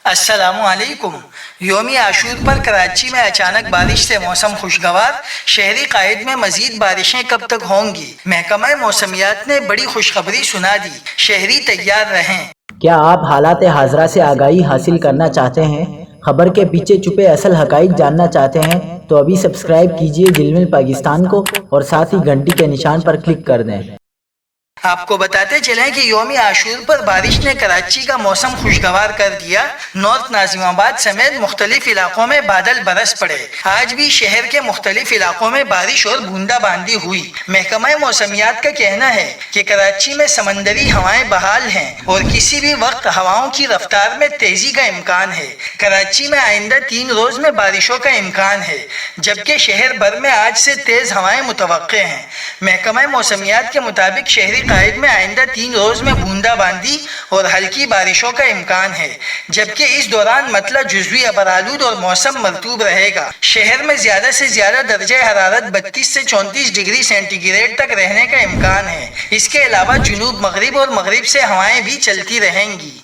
السلام علیکم۔ یوم عاشور پر کراچی میں اچانک بارش سے موسم خوشگوار، شہری قائد میں مزید بارشیں کب تک ہوں گی؟ محکمہ موسمیات نے بڑی خوشخبری سنا دی، شہری تیار رہیں۔ کیا آپ حالات حاضرہ سے آگاہی حاصل کرنا چاہتے ہیں؟ خبر کے پیچھے چھپے اصل حقائق جاننا چاہتے ہیں تو ابھی سبسکرائب کیجئے جلمل پاکستان کو اور ساتھ ہی گھنٹی کے نشان پر کلک کر دیں۔ آپ کو بتاتے چلیں کہ یوم عاشور پر بارش نے کراچی کا موسم خوشگوار کر دیا۔ نارتھ ناظم آباد سمیت مختلف علاقوں میں بادل برس پڑے۔ آج بھی شہر کے مختلف علاقوں میں بارش اور بوندا باندی ہوئی۔ محکمہ موسمیات کا کہنا ہے کہ کراچی میں سمندری ہوائیں بحال ہیں اور کسی بھی وقت ہواؤں کی رفتار میں تیزی کا امکان ہے۔ کراچی میں آئندہ 3 روز میں بارشوں کا امکان ہے، جبکہ شہر بھر میں آج سے تیز ہوائیں متوقع ہیں۔ محکمہ موسمیات کے مطابق شہری قائد میں آئندہ 3 روز میں بوندا باندی اور ہلکی بارشوں کا امکان ہے، جبکہ اس دوران مطلع جزوی ابرآلود اور موسم مرطوب رہے گا۔ شہر میں زیادہ سے زیادہ درجہ حرارت 32 سے 34 ڈگری سینٹی گریڈ تک رہنے کا امکان ہے۔ اس کے علاوہ جنوب مغرب اور مغرب سے ہوائیں بھی چلتی رہیں گی۔